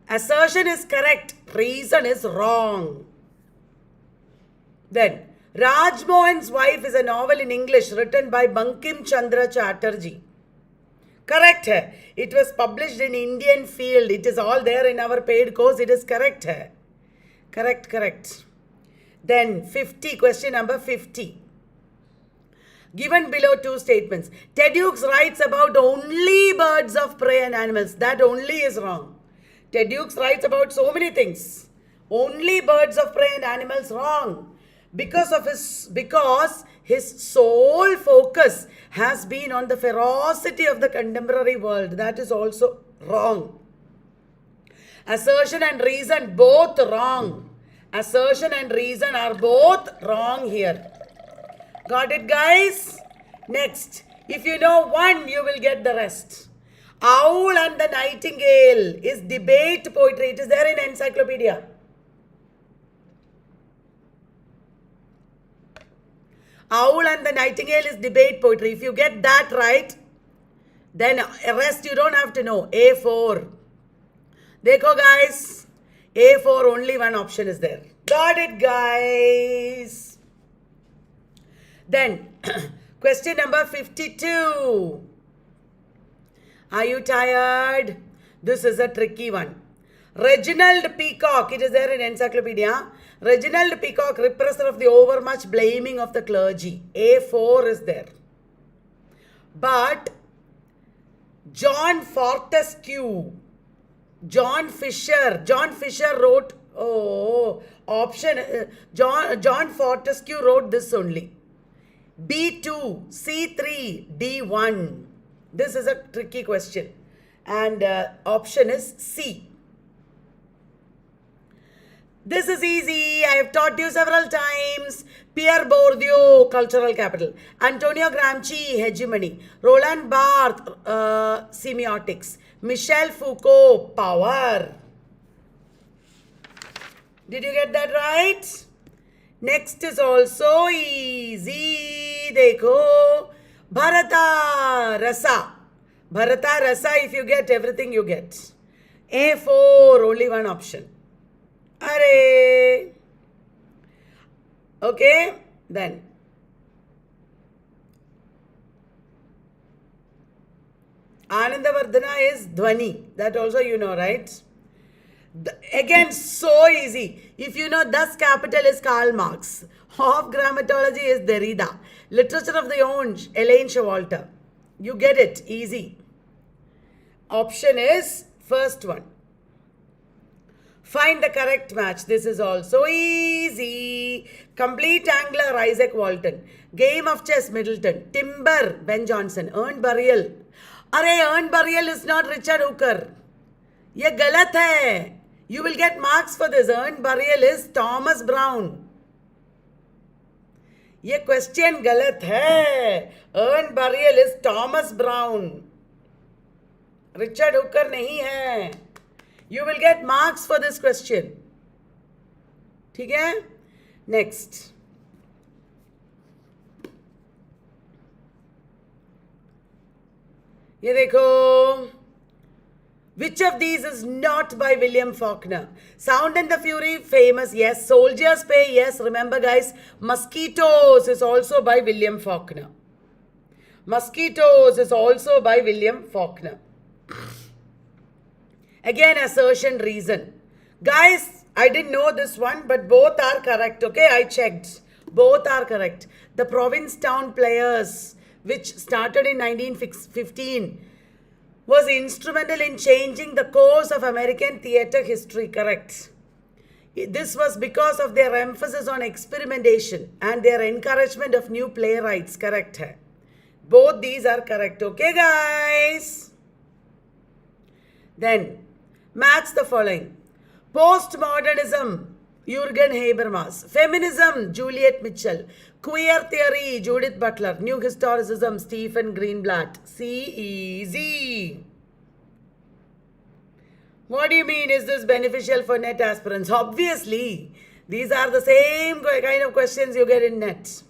assertion is correct. Reason is wrong. Then, Rajmohan's Wife is a novel in English written by Bankim Chandra Chatterjee. Correct hai. It was published in Indian Field. It is all there in our paid course. It is correct hai. Correct, correct. Then, 50, question number 50. Given below two statements. Ted Hughes writes about only birds of prey and animals. That only is wrong. Ted Hughes writes about so many things. Only birds of prey and animals, wrong. Because his sole focus has been on the ferocity of the contemporary world. That is also wrong. Assertion and reason, both wrong. Assertion and reason are both wrong here. Got it, guys? Next, if you know one, you will get the rest. Owl and the Nightingale is debate poetry. It is there in encyclopedia. Owl and the Nightingale is debate poetry. If you get that right, then rest you don't have to know. A4. Dekho, guys. A4, only one option is there. Got it, guys? Then, question number 52. Are you tired? This is a tricky one. Reginald Peacock, it is there in encyclopedia. Reginald Peacock, repressor of the overmuch blaming of the clergy. A4 is there. But John Fortescue, John Fisher wrote, John Fortescue wrote this only. B2, C3, D1. This is a tricky question. And option is C. This is easy. I have taught you several times. Pierre Bourdieu, cultural capital. Antonio Gramsci, hegemony. Roland Barthes, semiotics. Michel Foucault, power. Did you get that right? Next is also easy. Dekho. Bharata Rasa. Bharata Rasa, if you get everything, you get. A4, only one option. Arey. Okay, then. Anandavardhana is Dhwani. That also you know, right? Again, so easy. If you know thus capital is Karl Marx. Of grammatology is Derrida. Literature of the Age, Elaine Showalter. You get it. Easy. Option is first one. Find the correct match. This is also easy. Complete Angler, Isaac Walton. Game of Chess, Middleton. Timber, Ben Jonson. Earned Burial. Arey, Earned Burial is not Richard Hooker. Ye galat hai. You will get marks for this. Earned Burial is Thomas Brown. Ye question galat hai. Earned Burial is Thomas Brown. Richard Hooker nahi hai. You will get marks for this question. ठीक है? Next. ये देखो. Which of these is not by William Faulkner? Sound and the Fury, famous, yes. Soldier's Pay, yes. Remember, guys, Mosquitoes is also by William Faulkner. Mosquitoes is also by William Faulkner. Again, assertion, reason. Guys, I didn't know this one, but both are correct. Okay, I checked. Both are correct. The Provincetown Players, which started in 1915, was instrumental in changing the course of American theatre history. Correct. This was because of their emphasis on experimentation and their encouragement of new playwrights. Correct hai. Both these are correct. Okay, guys. Then, match the following. Postmodernism, Jürgen Habermas. Feminism, Juliet Mitchell. Queer theory, Judith Butler. New historicism, Stephen Greenblatt. See, easy. What do you mean, is this beneficial for NET aspirants? Obviously, these are the same kind of questions you get in NET.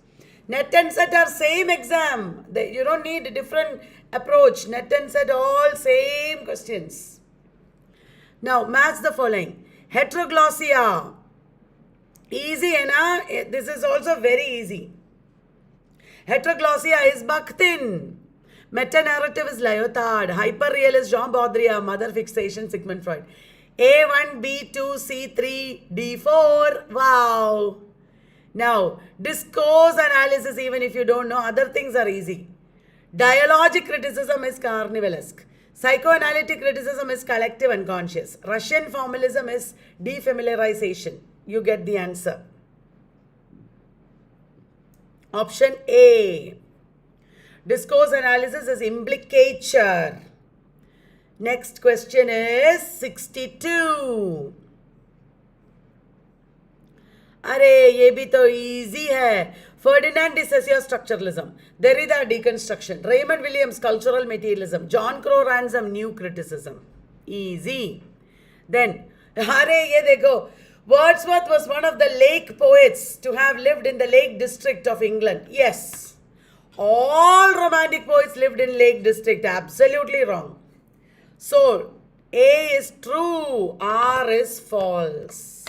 NET and SET are same exam. You don't need a different approach. NET and SET all same questions. Now, match the following. Heteroglossia. Easy, na? This is also very easy. Heteroglossia is Bakhtin. Meta-narrative is Lyotard. Hyperreal is Jean Baudrillard. Mother fixation, Sigmund Freud. A1, B2, C3, D4. Wow. Now, discourse analysis, even if you don't know, other things are easy. Dialogic criticism is carnivalesque. Psychoanalytic criticism is collective unconscious. Russian formalism is defamiliarization. You get the answer. Option A. Discourse analysis is implicature. Next question is 62. अरे ये भी तो easy है. Ferdinand de Saussure structuralism, Derrida deconstruction, Raymond Williams cultural materialism, John Crow Ransom new criticism. Easy. Then, अरे ये देखो, Wordsworth was one of the Lake poets to have lived in the Lake District of England. Yes. All romantic poets lived in Lake District. Absolutely wrong. So, A is true, R is false.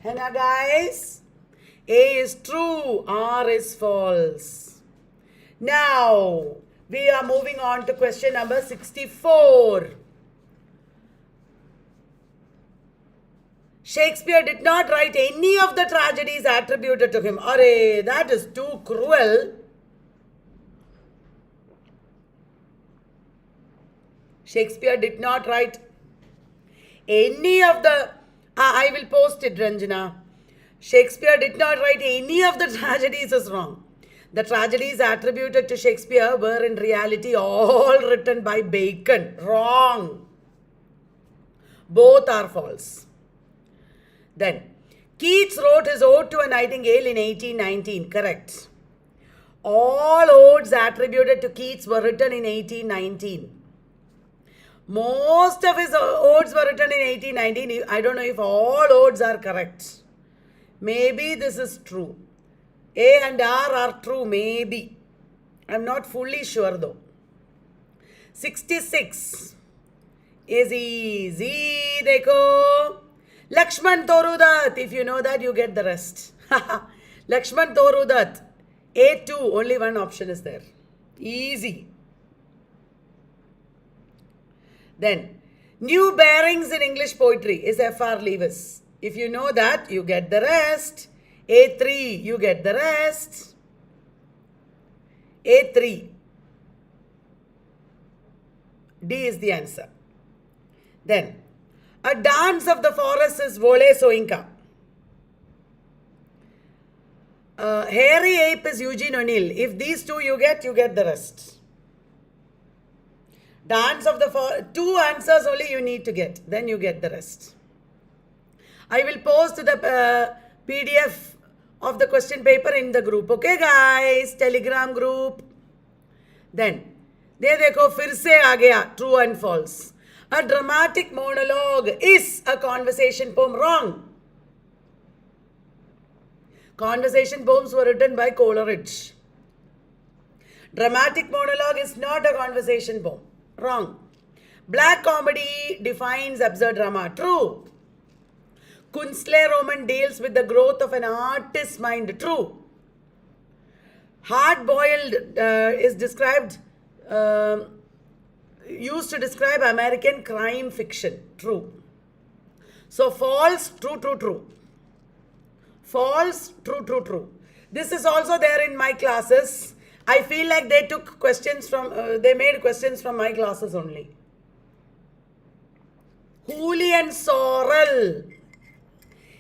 है ना guys? A is true, R is false. Now, we are moving on to question number 64. Shakespeare did not write any of the tragedies attributed to him. Arey, that is too cruel. Shakespeare did not write any of the... I will post it, Ranjana. Shakespeare did not write any of the tragedies is wrong. The tragedies attributed to Shakespeare were in reality all written by Bacon. Wrong. Both are false. Then, Keats wrote his Ode to a Nightingale in 1819. Correct. All odes attributed to Keats were written in 1819. Most of his odes were written in 1819. I don't know if all odes are correct. Maybe this is true. A and R are true. Maybe. I'm not fully sure though. 66 is easy. Dekho. Lakshman Torudat. If you know that, you get the rest. Lakshman Torudat. A2. Only one option is there. Easy. Then, new bearings in English poetry is F.R. Lewis. If you know that, you get the rest. A3, you get the rest. A3. D is the answer. Then, a dance of the forest is Vole Soinka. Hairy ape is Eugene O'Neill. If these two you get the rest. Dance of the forest, two answers only you need to get. Then you get the rest. I will post the PDF of the question paper in the group. Okay guys, Telegram group. Then, de dekho fir se aa gaya, true and false. A dramatic monologue is a conversation poem. Wrong. Conversation poems were written by Coleridge. Dramatic monologue is not a conversation poem. Wrong. Black comedy defines absurd drama. True. Kunstler Roman deals with the growth of an artist's mind. True. Hard-boiled is described, used to describe American crime fiction. True. So false, true, true, true. False, true, true, true. This is also there in my classes. I feel like they took questions from, they made questions from my classes only. Julian Sorrel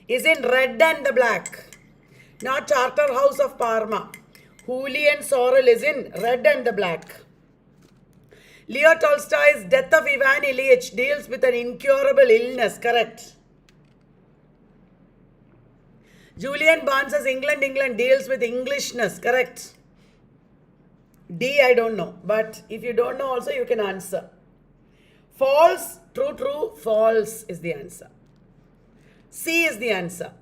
is in Red and the Black, not Charterhouse of Parma. Julian Sorrel is in Red and the Black. Leo Tolstoy's Death of Ivan Ilyich deals with an incurable illness. Correct. Julian Barnes's England, England deals with Englishness. Correct. D, I don't know. But if you don't know also, you can answer. False, true, true, false is the answer. C is the answer.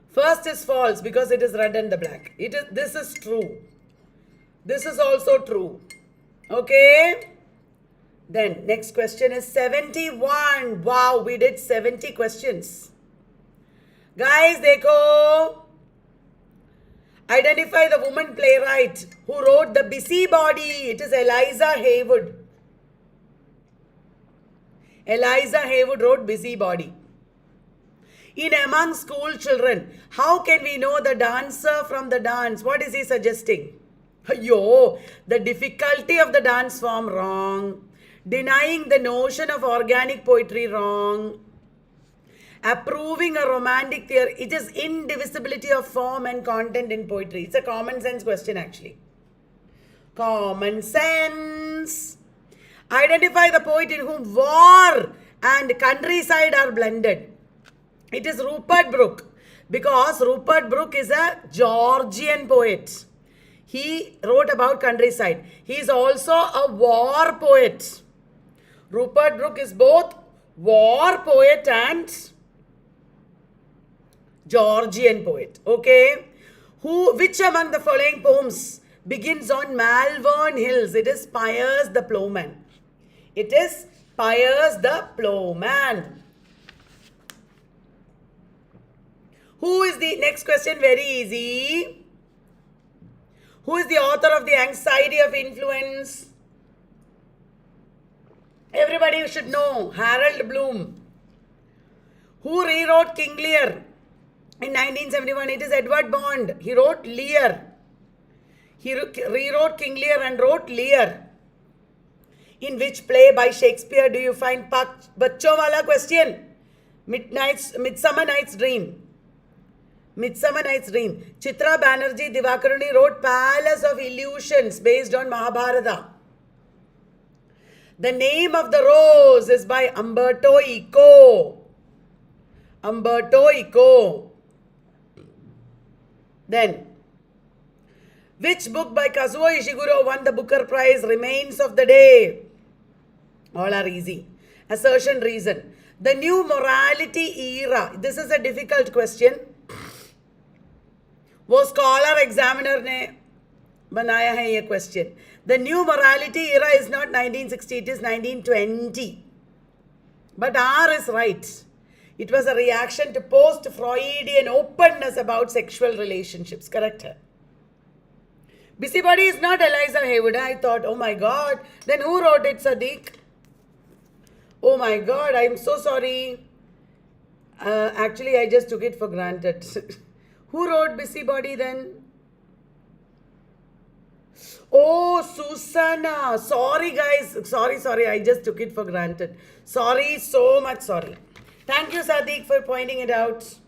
First is false because it is Red and the Black. This is true. This is also true. Okay. Then next question is 71. Wow, we did 70 questions. Guys, dekho. Identify the woman playwright who wrote The Busybody. It is Eliza Haywood. Eliza Haywood wrote Busybody. In Among School Children, how can we know the dancer from the dance? What is he suggesting? Yo, the difficulty of the dance form, wrong. Denying the notion of organic poetry, wrong. Approving a romantic theory. It is indivisibility of form and content in poetry. It's a common sense question actually. Common sense. Identify the poet in whom war and countryside are blended. It is Rupert Brooke, because Rupert Brooke is a Georgian poet. He wrote about countryside. He is also a war poet. Rupert Brooke is both war poet and Georgian poet. Okay. Which among the following poems begins on Malvern Hills? It is Piers the Plowman. It is Piers the Plowman. Who is the next question? Very easy. Who is the author of The Anxiety of Influence? Everybody should know. Harold Bloom. Who rewrote King Lear in 1971? It is Edward Bond. He wrote Lear. He rewrote King Lear and wrote Lear. In which play by Shakespeare do you find Bachcho wala question? Midsummer Night's Dream. Midsummer Night's Dream. Chitra Banerjee Divakaruni wrote Palace of Illusions based on Mahabharata. The Name of the Rose is by Umberto Eco. Umberto Eco. Then, which book by Kazuo Ishiguro won the Booker Prize? Remains of the Day. All are easy. Assertion, reason. The new morality era. This is a difficult question. वो scholar examiner ने बनाया है ये question. The new morality era is not 1960, it is 1920. But R is right. It was a reaction to post-Freudian openness about sexual relationships. Correct hai? Busybody is not Eliza Haywood. I thought, oh my God. Then who wrote it, Sadiq? Oh my God, I'm so sorry. Actually, I just took it for granted. Who wrote Busybody then? Oh, Susanna. Sorry, guys. Sorry. I just took it for granted. Sorry, so much sorry. Thank you, Sadiq, for pointing it out.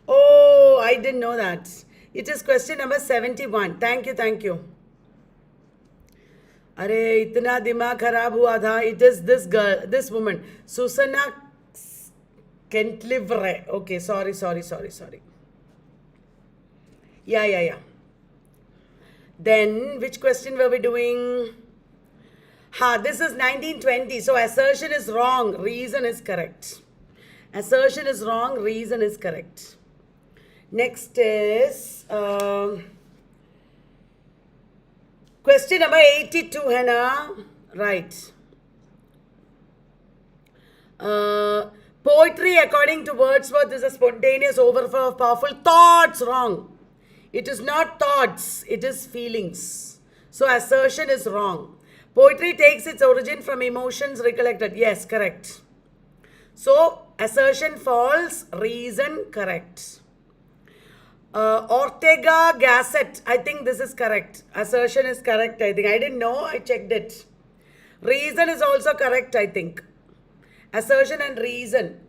Oh, I didn't know that. It is question number 71. Thank you. अरे इतना दिमाग खराब हुआ था. It is this girl, this woman, Susanna Kentlivre. Okay, sorry. Yeah. Then, which question were we doing? This is 1920. So, assertion is wrong. Reason is correct. Assertion is wrong. Reason is correct. Next is question number 82, Hannah. Right. Poetry, according to Wordsworth, is a spontaneous overflow of powerful thoughts. Wrong. It is not thoughts, it is feelings. So assertion is wrong. Poetry takes its origin from emotions recollected. Yes, correct. So assertion false, reason correct. Ortega Gasset, I think this is correct. Assertion is correct, I think. I didn't know, I checked it. Reason is also correct, I think. Assertion and reason.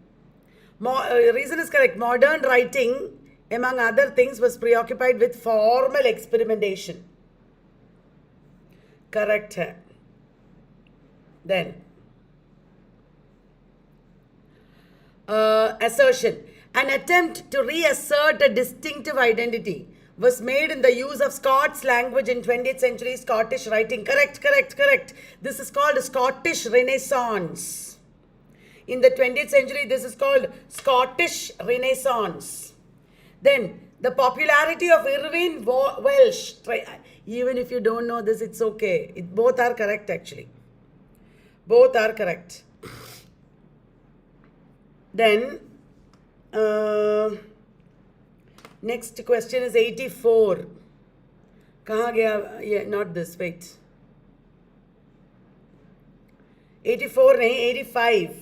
Reason is correct. Modern writing, among other things, was preoccupied with formal experimentation. Correct hai. Then, assertion. An attempt to reassert a distinctive identity was made in the use of Scots language in 20th century Scottish writing. Correct. This is called Scottish Renaissance. In the 20th century, this is called Scottish Renaissance. Then, the popularity of Irving Welsh. Even if you don't know this, it's okay. Both are correct, actually. Both are correct. Then, next question is 84. Kahan gaya? Yeah, not this, wait. 84 nahi, 85.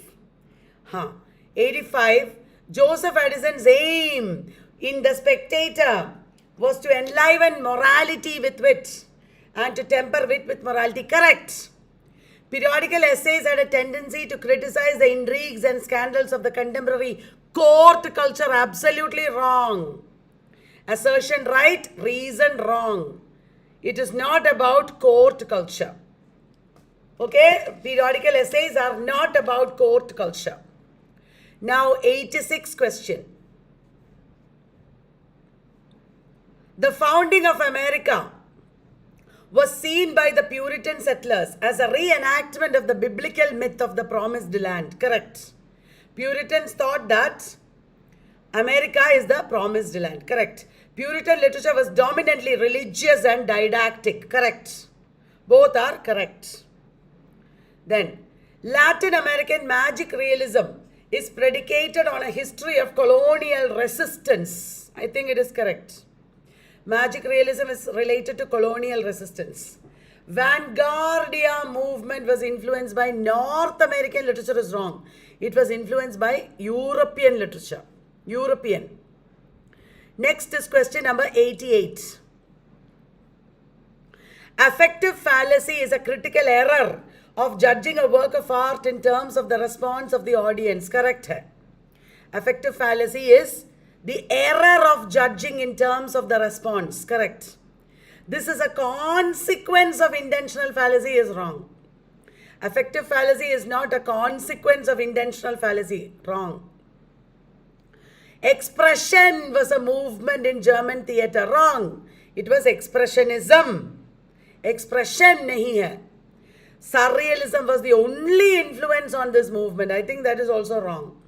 85. Joseph Addison's aim in The Spectator was to enliven morality with wit and to temper wit with morality. Correct. Periodical essays had a tendency to criticize the intrigues and scandals of the contemporary court culture. Absolutely wrong. Assertion right, reason wrong. It is not about court culture. Okay? Periodical essays are not about court culture. Now 86 question. The founding of America was seen by the Puritan settlers as a reenactment of the biblical myth of the promised land. Correct. Puritans thought that America is the promised land. Correct. Puritan literature was dominantly religious and didactic. Correct. Both are correct. Then, Latin American magic realism is predicated on a history of colonial resistance. I think it is correct. Magic realism is related to colonial resistance. Vanguardia movement was influenced by North American literature is wrong. It was influenced by European literature. European. Next is question number 88. Affective fallacy is a critical error of judging a work of art in terms of the response of the audience. Correct hai. Affective fallacy is the error of judging in terms of the response. Correct. This is a consequence of intentional fallacy is wrong. Affective fallacy is not a consequence of intentional fallacy. Wrong. Expression was a movement in German theatre. Wrong. It was expressionism. Expression nahi hai. Surrealism was the only influence on this movement. I think that is also wrong.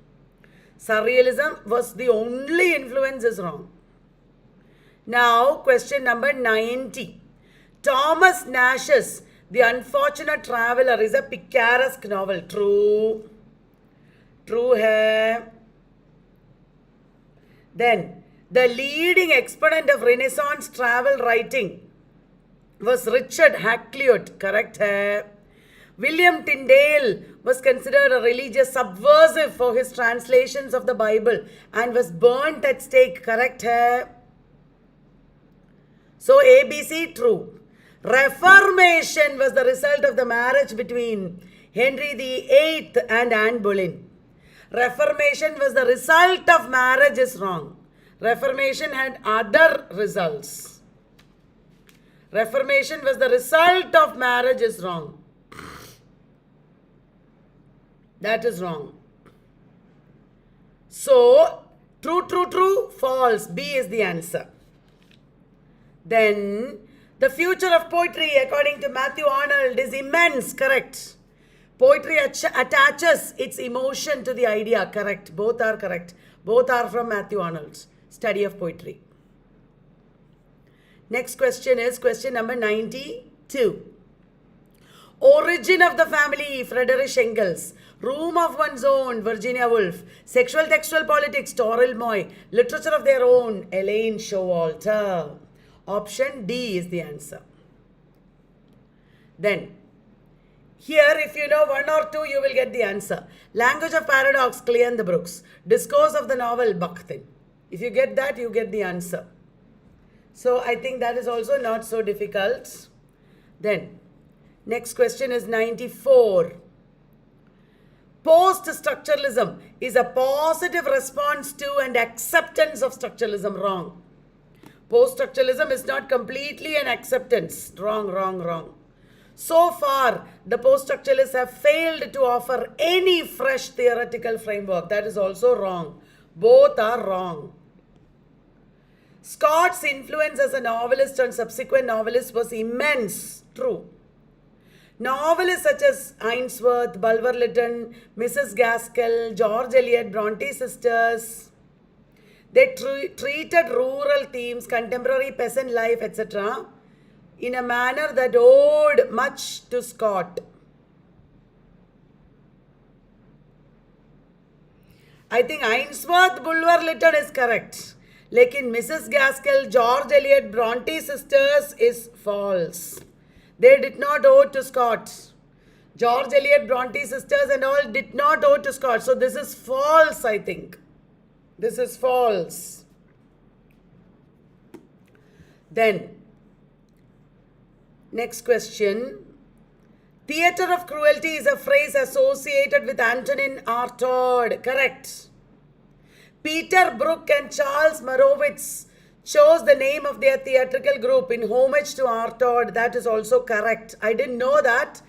Surrealism was the only influence is wrong. Now, question number 90. Thomas Nash's The Unfortunate Traveller is a picaresque novel. True. True hai. Then, the leading exponent of Renaissance travel writing was Richard Hakluyt. Correct hai. William Tyndale was considered a religious subversive for his translations of the Bible and was burnt at stake. Correct hai. So ABC true. Reformation was the result of the marriage between Henry VIII and Anne Boleyn. Reformation was the result of marriage is wrong. Reformation had other results. Reformation was the result of marriage is wrong. That is wrong. So, true, true, true, false. B is the answer. Then, the future of poetry, according to Matthew Arnold, is immense. Correct. Poetry attaches its emotion to the idea. Correct. Both are correct. Both are from Matthew Arnold's study of poetry. Next question is question number 92. Origin of the Family, Friedrich Engels. Room of One's Own, Virginia Woolf. Sexual Textual Politics, Toril Moy. Literature of Their Own, Elaine Showalter. Option D is the answer. Then, here if you know one or two, you will get the answer. Language of Paradox, Cleon the Brooks. Discourse of the Novel, Bakhtin. If you get that, you get the answer. So, I think that is also not so difficult. Then, next question is 94. Post-structuralism is a positive response to and acceptance of structuralism. Wrong. Post-structuralism is not completely an acceptance. Wrong, wrong, wrong. So far, the post-structuralists have failed to offer any fresh theoretical framework. That is also wrong. Both are wrong. Scott's influence as a novelist on subsequent novelists was immense. True. Novelists such as Ainsworth, Bulwer Lytton, Mrs. Gaskell, George Eliot, Bronte sisters, they treated rural themes, contemporary peasant life, etc. in a manner that owed much to Scott. I think Ainsworth, Bulwer Lytton is correct. Lekin Mrs. Gaskell, George Eliot, Bronte sisters is false. They did not owe to Scott. George Eliot, Bronte sisters and all did not owe to Scott. So this is false, I think. This is false. Then, next question. Theatre of cruelty is a phrase associated with Antonin Artaud. Correct. Peter Brook and Charles Marowitz chose the name of their theatrical group in homage to Artaud. That is also correct. I didn't know that.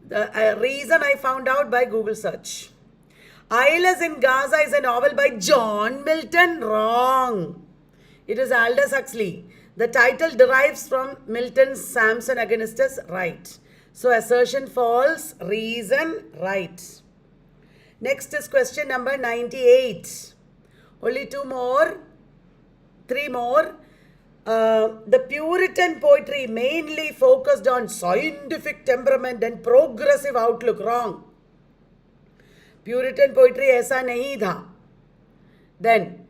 The reason I found out by Google search. Eyeless in Gaza is a novel by John Milton. Wrong. It is Aldous Huxley. The title derives from Milton's Samson Agonistus. Right. So assertion false, reason right. Next is question number 98. Only 2 more, 3 more. The Puritan poetry mainly focused on scientific temperament and progressive outlook. Wrong. Puritan poetry ऐसा नहीं था. Then,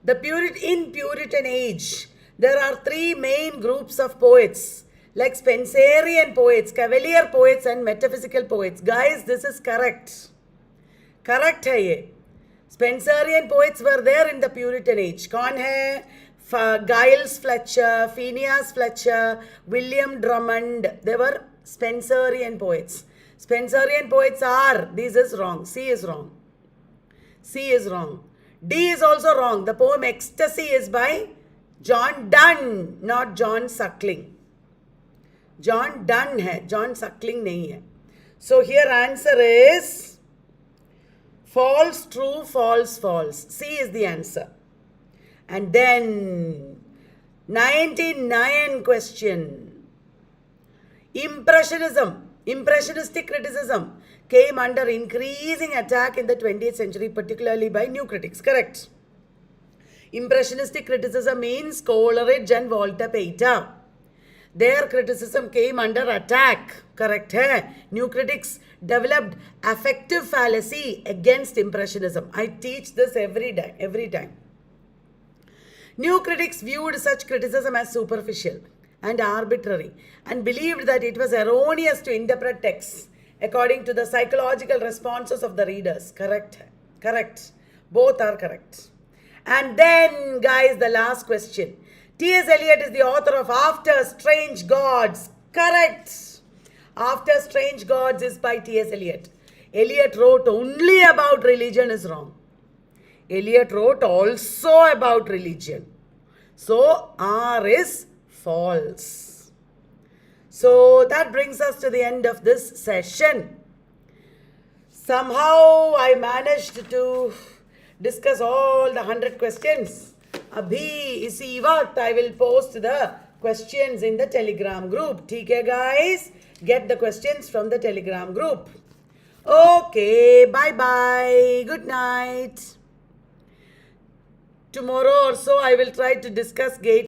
in Puritan age, there are 3 main groups of poets, like Spenserian poets, Cavalier poets, and metaphysical poets. Guys, this is correct. Correct है ये. Spenserian poets were there in the Puritan age. कौन है? Giles Fletcher, Phineas Fletcher, William Drummond. They were Spenserian poets. Spenserian poets are, this is wrong. C is wrong. C is wrong. D is also wrong. The poem Ecstasy is by John Donne, not John Suckling. John Donne hai, John Suckling nahi hai. So here answer is false, true, false, false. C is the answer. And then 99 question. Impressionistic criticism came under increasing attack in the 20th century, particularly by new critics. Correct. Impressionistic criticism means Coleridge and Walter Pater. Their criticism came under attack. Correct hai? New critics developed affective fallacy against impressionism. I teach this every time. New critics viewed such criticism as superficial and arbitrary and believed that it was erroneous to interpret texts according to the psychological responses of the readers. Correct. Correct. Both are correct. And then, guys, the last question. T.S. Eliot is the author of After Strange Gods. Correct. After Strange Gods is by T.S. Eliot. Eliot wrote only about religion is wrong. Eliot wrote also about religion. So, R is false. So, that brings us to the end of this session. Somehow, I managed to discuss all the 100 questions. Abhi, isi waqt, I will post the questions in the Telegram group. Okay, guys? Get the questions from the Telegram group. Okay, bye-bye. Good night. Tomorrow or so, I will try to discuss gate.